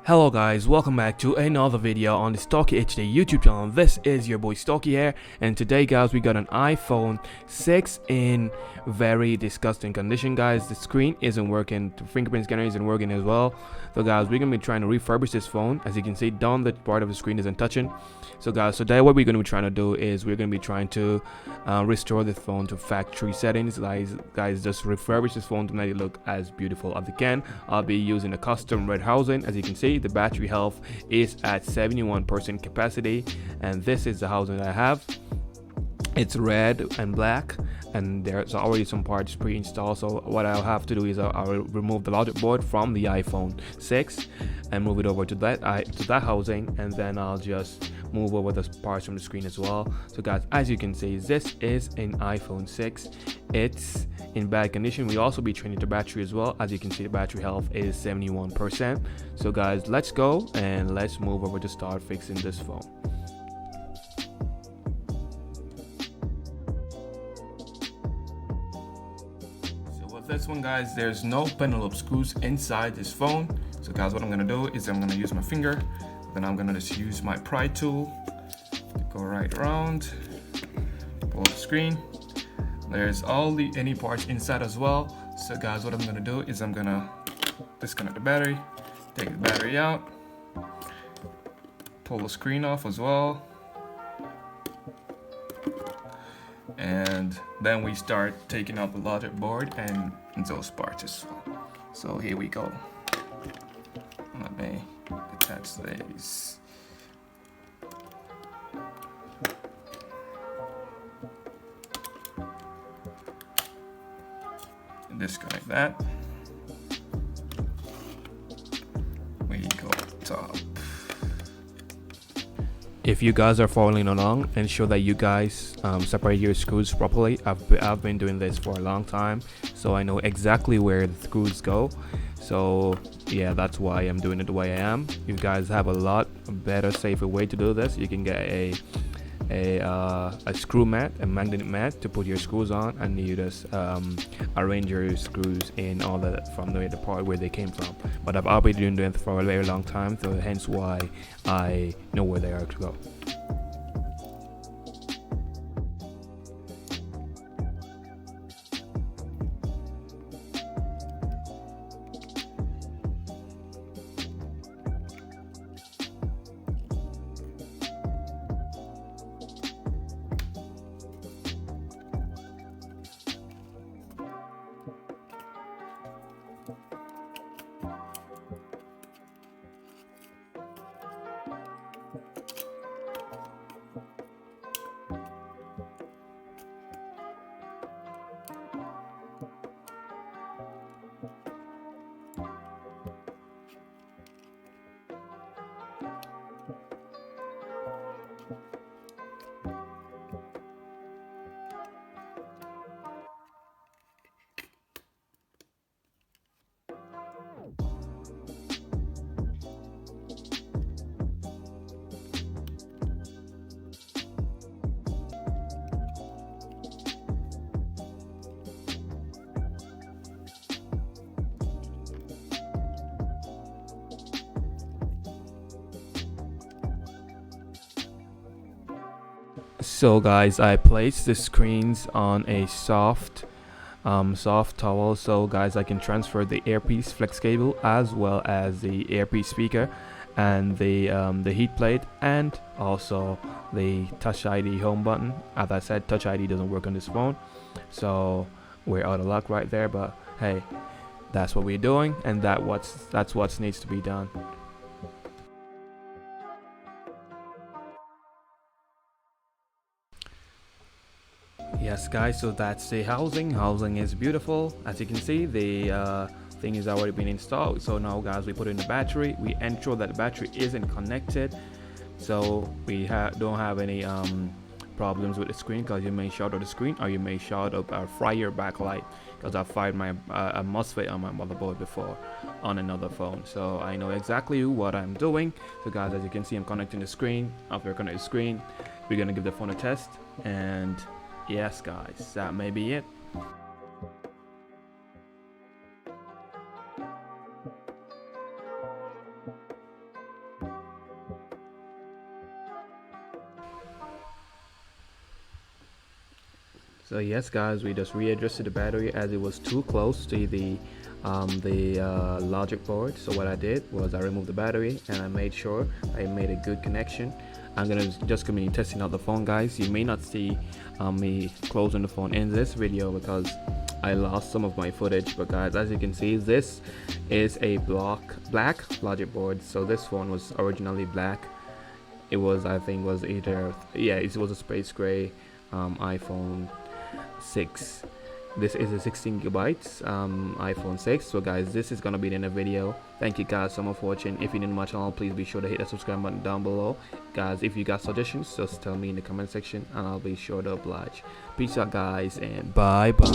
Hello guys, welcome back to another video on the Stocky HD YouTube channel. This is your boy Stocky here, and today guys we got an iPhone 6 in very disgusting condition guys. The screen isn't working, the fingerprint scanner isn't working as well. So guys, we're gonna be trying to refurbish this phone. As you can see, down the part of the screen isn't touching. So guys, today what we're gonna be trying to do is we're gonna be trying to restore this phone to factory settings. Guys, just refurbish this phone to make it look as beautiful as it can. I'll be using a custom red housing. As you can see, the battery health is at 71% capacity, and this is the housing that I have. It's red and black, and there's already some parts pre-installed. So what I'll have to do is I'll remove the logic board from the iPhone 6 and move it over to that housing, and then I'll just move over the parts from the screen as well. So guys, as you can see, this is an iPhone 6. It's in bad condition. We also be training the battery as well. As you can see, the battery health is 71%. So guys, let's go and let's move over to start fixing this phone. This one guys, there's no penelope screws inside this phone. So guys, what I'm gonna do is I'm gonna use my finger, then I'm gonna just use my pry tool to go right around, pull the screen. There's any parts inside as well. So guys, what I'm gonna do is I'm gonna disconnect the battery, take the battery out, pull the screen off as well, and then we start taking out the logic board and those parts as well. So here we go. Let me attach these. And disconnect that. We go top. If you guys are following along, ensure that you guys separate your screws properly. I've been doing this for a long time, so I know exactly where the screws go. So yeah, that's why I'm doing it the way I am. You guys have a lot better, safer way to do this. You can get a screw mat, a magnet mat to put your screws on, and you just arrange your screws in all from the part where they came from. But I've already been doing it for a very long time, so hence why I know where they are to go. So guys, I placed the screens on a soft towel, so guys I can transfer the earpiece flex cable as well as the earpiece speaker and the heat plate and also the Touch ID home button. As I said, Touch ID doesn't work on this phone, so we're out of luck right there, but hey, that's what we're doing, and that's what needs to be done. Yes guys, so that's the housing is beautiful. As you can see, the thing is already been installed. So now guys, we put in the battery, we ensure that the battery isn't connected, so we don't have any problems with the screen, because you may short out the screen or you may short up our fryer backlight, because I fired my a MOSFET on my motherboard before on another phone, so I know exactly what I'm doing. So guys, as you can see, I'm connecting the screen. After I connect the screen, we're gonna give the phone a test, and yes guys, that may be it. So yes guys, we just readjusted the battery as it was too close to the logic board. So what I did was I removed the battery and I made sure I made a good connection. I'm gonna just continue testing out the phone, guys. You may not see me closing the phone in this video because I lost some of my footage, but guys, as you can see, this is a black logic board. So this phone was originally black. It was, I think, was either, yeah, it was a space gray iPhone 6. This is a 16 gigabytes iPhone 6. So guys, this is gonna be the end of the video. Thank you guys so much for watching. If you're new to my channel, please be sure to hit the subscribe button down below. Guys, if you got suggestions, just tell me in the comment section and I'll be sure to oblige. Peace out guys, and bye bye.